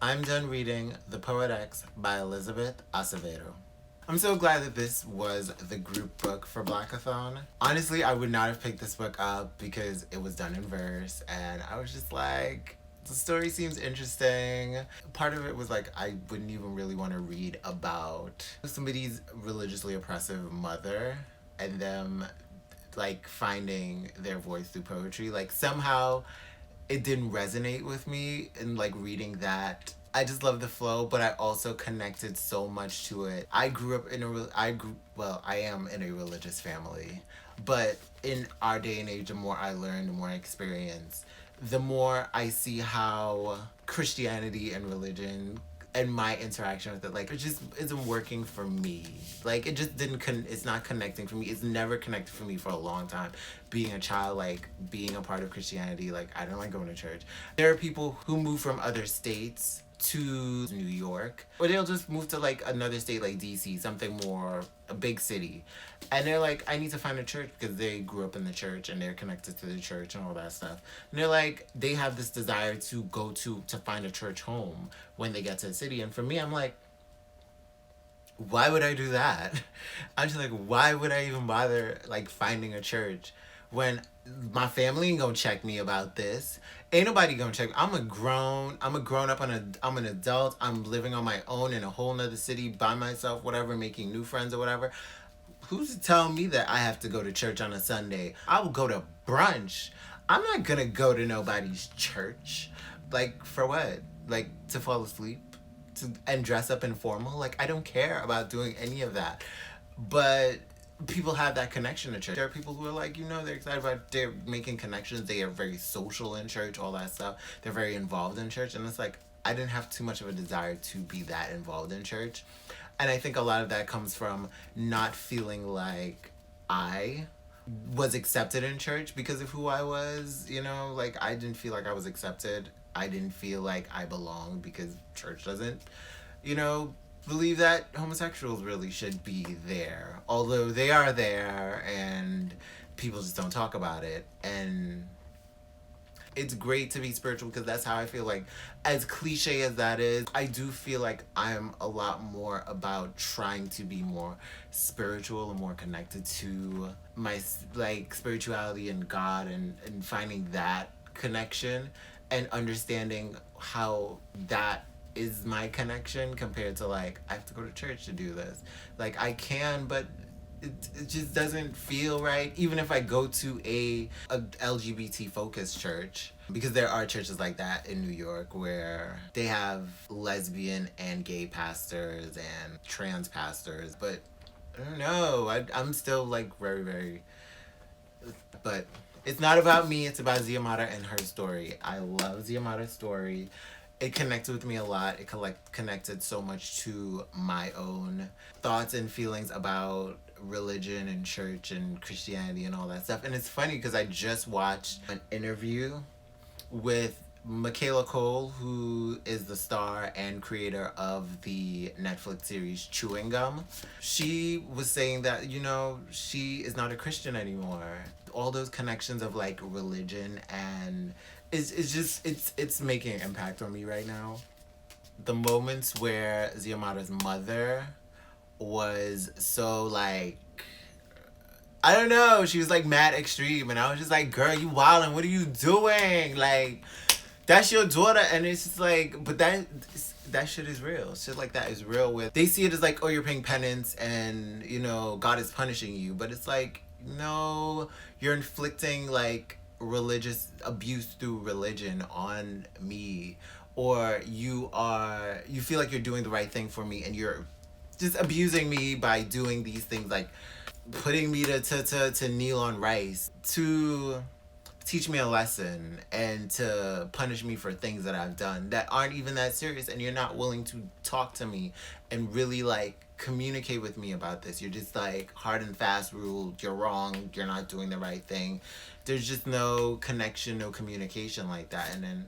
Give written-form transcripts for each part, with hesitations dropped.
I'm done reading The Poetic by Elizabeth Acevedo. I'm so glad that this was the group book for Black-A-Thon. Honestly, I would not have picked this book up because it was done in verse, and I was just like, the story seems interesting. Part of it was like, I wouldn't even really want to read about somebody's religiously oppressive mother and them like finding their voice through poetry. Like, somehow it didn't resonate with me in like reading that. I just love the flow, but I also connected so much to it. I grew up in I am in a religious family, but in our day and age, the more I learn, the more I experience, the more I see how Christianity and religion and my interaction with it, like, it just isn't working for me. Like, it just didn't it's not connecting for me. It's never connected for me for a long time. Being a child, like, being a part of Christianity, like, I don't like going to church. There are people who move from other states to New York, or they'll just move to like another state like DC, something more a big city, and they're like, I need to find a church because they grew up in the church and they're connected to the church and all that stuff. And they're like, they have this desire to go to find a church home when they get to the city. And for me, I'm like, why would I do that? I'm just like, why would I even bother like finding a church when my family ain't gonna check me about this? Ain't nobody gonna check me. I'm a grown up I'm an adult. I'm living on my own in a whole nother city by myself, whatever, making new friends or whatever. Who's to tell me that I have to go to church on a Sunday? I will go to brunch. I'm not gonna go to nobody's church. Like, for what? Like, to fall asleep? And dress up informal? Like, I don't care about doing any of that. But people have that connection to church. There are people who are like, they're excited about, they're making connections. They are very social in church, all that stuff. They're very involved in church. And it's like, I didn't have too much of a desire to be that involved in church. And I think a lot of that comes from not feeling like I was accepted in church because of who I was, like, I didn't feel like I was accepted. I didn't feel like I belonged because church doesn't, you know, believe that homosexuals really should be there. Although they are there and people just don't talk about it. And it's great to be spiritual because that's how I feel. Like, as cliche as that is, I do feel like I'm a lot more about trying to be more spiritual and more connected to my like spirituality and God, and finding that connection and understanding how that is my connection compared to like, I have to go to church to do this. Like, I can, but it just doesn't feel right. Even if I go to a LGBT focused church, because there are churches like that in New York where they have lesbian and gay pastors and trans pastors, but I don't know. I'm still like very, very. But it's not about me. It's about Ziamata and her story. I love Ziamata's story. It connected with me a lot. It connected so much to my own thoughts and feelings about religion and church and Christianity and all that stuff. And it's funny because I just watched an interview with Michaela Cole, who is the star and creator of the Netflix series Chewing Gum. She was saying that, she is not a Christian anymore. All those connections of like religion and it's just it's making an impact on me right now. The moments where Ziamata's mother was so like, I don't know, she was like mad extreme, and I was just like, girl, you wildin', what are you doing? Like, that's your daughter. And it's just like, but that shit is real. Shit like that is real. With, they see it as like, oh, you're paying penance and God is punishing you, but it's like, no, you're inflicting like religious abuse through religion on me, or you feel like you're doing the right thing for me and you're just abusing me by doing these things, like putting me to kneel on rice to teach me a lesson and to punish me for things that I've done that aren't even that serious, and you're not willing to talk to me and really like communicate with me about this. You're just like hard and fast rule, you're wrong, you're not doing the right thing. There's just no connection, no communication like that. And then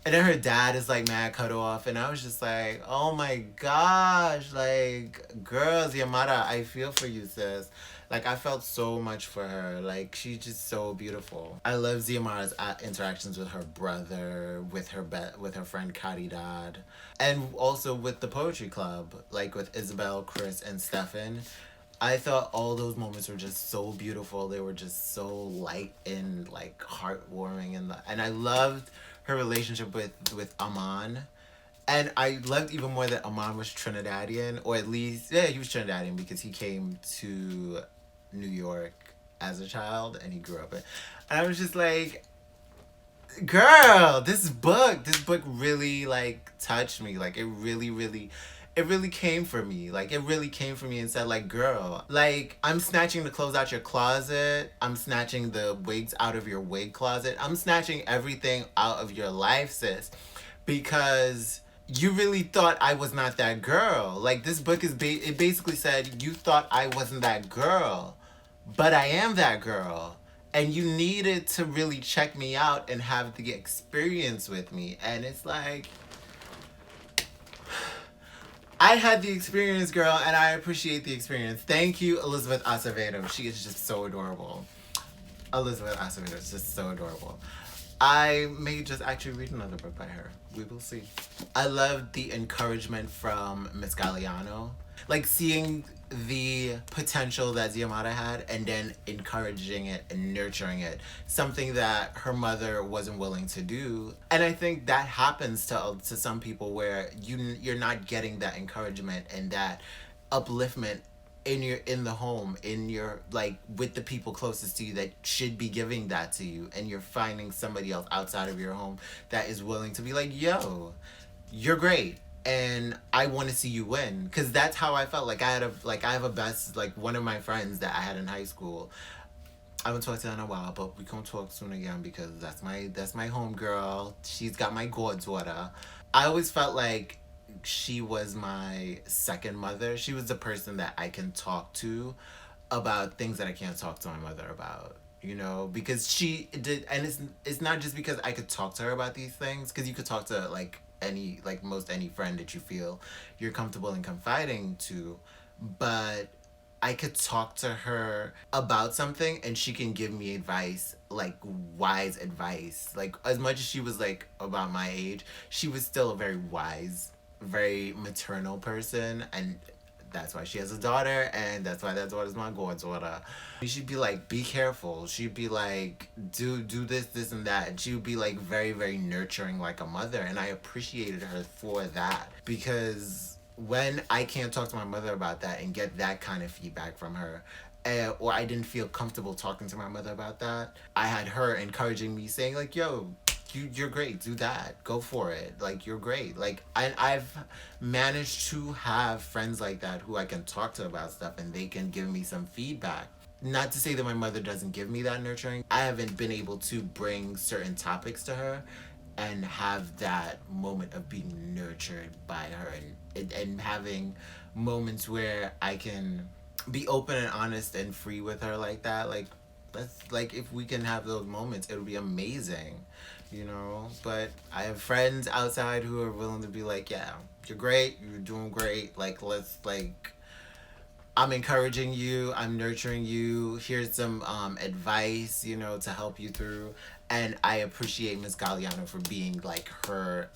And then her dad is like mad cut off, and I was just like, oh my gosh, like, girls, Yamada, I feel for you, sis. Like, I felt so much for her. Like, she's just so beautiful. I love Ziamara's interactions with her brother, with her friend Caridad, and also with the poetry club, like with Isabel, Chris, and Stefan. I thought all those moments were just so beautiful. They were just so light and like heartwarming, and I loved her relationship with Aman. And I loved even more that Aman was Trinidadian, or at least, yeah, he was Trinidadian because he came to New York as a child and he grew up in. And I was just like, girl, this book really like touched me. Like it really came for me. Like it really came for me and said like, girl, like I'm snatching the clothes out your closet. I'm snatching the wigs out of your wig closet. I'm snatching everything out of your life, sis. Because you really thought I was not that girl. Like this book is it basically said you thought I wasn't that girl, but I am that girl. And you needed to really check me out and have the experience with me. And it's like, I had the experience, girl, and I appreciate the experience. Thank you, Elizabeth Acevedo. She is just so adorable. Elizabeth Acevedo is just so adorable. I may just actually read another book by her. We will see. I love the encouragement from Miss Galliano. Like seeing the potential that Ziamata had and then encouraging it and nurturing it. Something that her mother wasn't willing to do. And I think that happens to some people where you're not getting that encouragement and that upliftment in the home, in your like with the people closest to you that should be giving that to you, and you're finding somebody else outside of your home that is willing to be like, yo, you're great and I want to see you win. Because that's how I felt. Like I have a best, like one of my friends that I had in high school. I haven't talked to her in a while, but we can talk soon again because that's my home girl. She's got my goddaughter. I always felt like she was my second mother. She was the person that I can talk to about things that I can't talk to my mother about. You know, because she did, and it's not just because I could talk to her about these things, because you could talk to most any friend that you feel you're comfortable in confiding to, but I could talk to her about something and she can give me advice, like wise advice. Like as much as she was like about my age, she was still a very wise, very maternal person, and that's why she has a daughter, and that's why that daughter's my goddaughter. She'd be like, be careful. She'd be like, do this and that. And she would be like very, very nurturing like a mother. And I appreciated her for that. Because when I can't talk to my mother about that and get that kind of feedback from her, or I didn't feel comfortable talking to my mother about that, I had her encouraging me, saying like, yo, you're great, do that, go for it, like you're great. Like I've managed to have friends like that who I can talk to about stuff and they can give me some feedback. Not to say that my mother doesn't give me that nurturing. I haven't been able to bring certain topics to her and have that moment of being nurtured by her, and having moments where I can be open and honest and free with her like that. Like that's like, if we can have those moments, it would be amazing, you know. But I have friends outside who are willing to be like, yeah, you're great, you're doing great, like let's like, I'm encouraging you, I'm nurturing you, here's some advice, you know, to help you through. And I appreciate Miss Galliano for being like her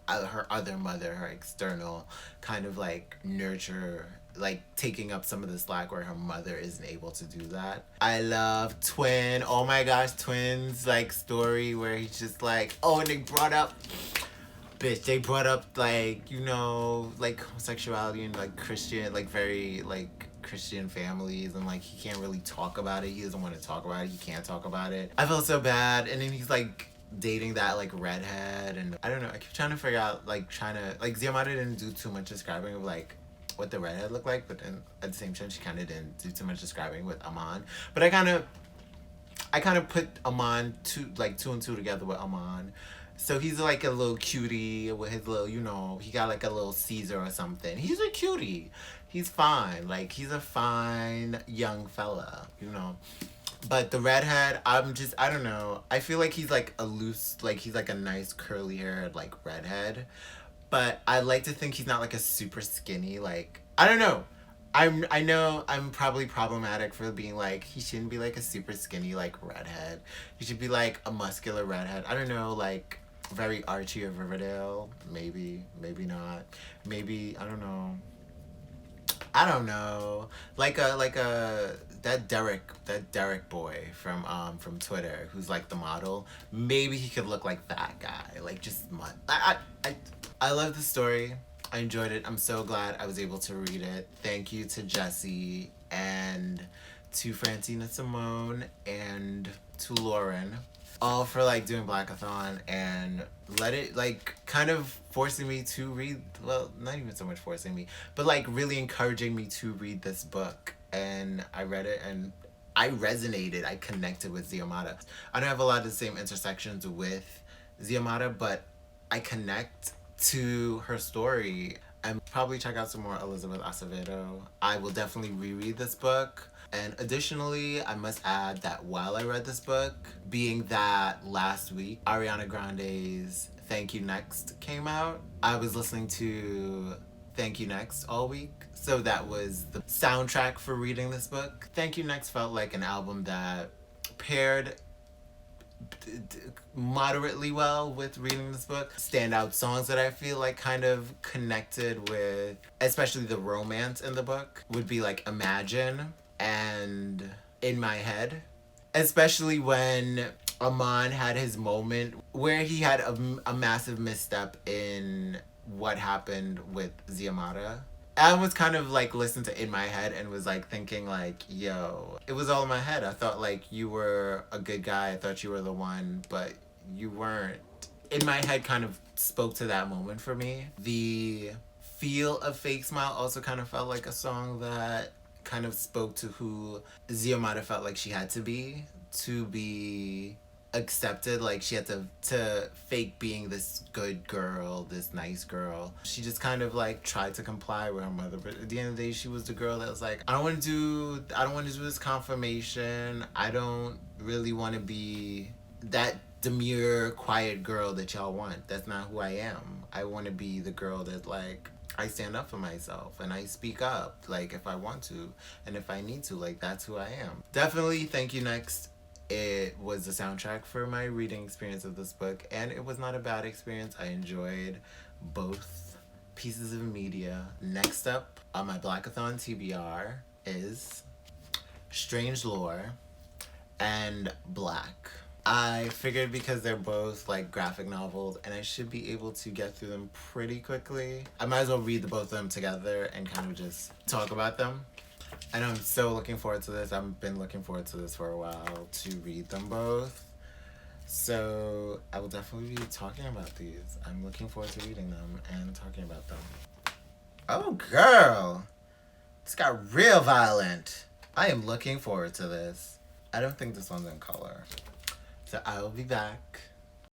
other mother, her external kind of like nurture, like taking up some of the slack where her mother isn't able to do that. I love Twin. Oh my gosh, Twin's like story where he's just like, oh, and they brought up like, you know, like homosexuality and like Christian, like very like Christian families, and like he can't really talk about it. He doesn't want to talk about it. He can't talk about it. I felt so bad. And then he's like dating that like redhead, and I don't know. I keep trying to figure out like Ziamata didn't do too much describing of like what the redhead looked like, but then at the same time she kind of didn't do too much describing with Aman. But I kind of put Aman two and two together with Aman. So he's like a little cutie with his little, you know, he got like a little Caesar or something. He's a cutie. He's fine. Like he's a fine young fella, you know. But the redhead, I don't know. I feel like he's like a loose, like he's like a nice curly haired, like redhead. But I like to think he's not like a super skinny, like, I don't know. I know I'm probably problematic for being like, he shouldn't be like a super skinny, like redhead. He should be like a muscular redhead. I don't know, like very Archie of Riverdale. Maybe, maybe not. Maybe, I don't know. I don't know. Like a that Derek boy from Twitter who's like the model. Maybe he could look like that guy. Like just I love the story. I enjoyed it. I'm so glad I was able to read it. Thank you to Jesse and to Francina Simone and to Lauren, all for like doing Black-A-Thon and let it like kind of forcing me to read, well, not even so much forcing me, but like really encouraging me to read this book. And I read it and I resonated. I connected with Ziamata. I don't have a lot of the same intersections with Ziamata, but I connect to her story. And probably check out some more Elizabeth Acevedo. I will definitely reread this book. And additionally, I must add that while I read this book, being that last week Ariana Grande's Thank You Next came out, I was listening to Thank You Next all week. So that was the soundtrack for reading this book. Thank You Next felt like an album that paired moderately well with reading this book. Standout songs that I feel like kind of connected with, especially the romance in the book, would be like Imagine and In My Head. Especially when Amon had his moment where he had a massive misstep in what happened with Ziamata. I was kind of like listening to In My Head and was like thinking like, yo, it was all in my head. I thought like you were a good guy. I thought you were the one, but you weren't. In My Head kind of spoke to that moment for me. The feel of Fake Smile also kind of felt like a song that kind of spoke to who Ziamata felt like she had to be accepted. Like she had to fake being this good girl, this nice girl. She just kind of like tried to comply with her mother, but at the end of the day she was the girl that was like, I don't want to do this confirmation. I don't really want to be that demure quiet girl that y'all want. That's not who I am. I want to be the girl that like I stand up for myself and I speak up like if I want to and if I need to. Like that's who I am. Definitely Thank You Next. It was the soundtrack for my reading experience of this book, and it was not a bad experience. I enjoyed both pieces of media. Next up on my Black-A-Thon TBR is Strange Lore and Black. I figured because they're both like graphic novels and I should be able to get through them pretty quickly, I might as well read the both of them together and kind of just talk about them. And I'm so looking forward to this. I've been looking forward to this for a while to read them both. So I will definitely be talking about these. I'm looking forward to reading them and talking about them. Oh, girl. This got real violent. I am looking forward to this. I don't think this one's in color. So I will be back.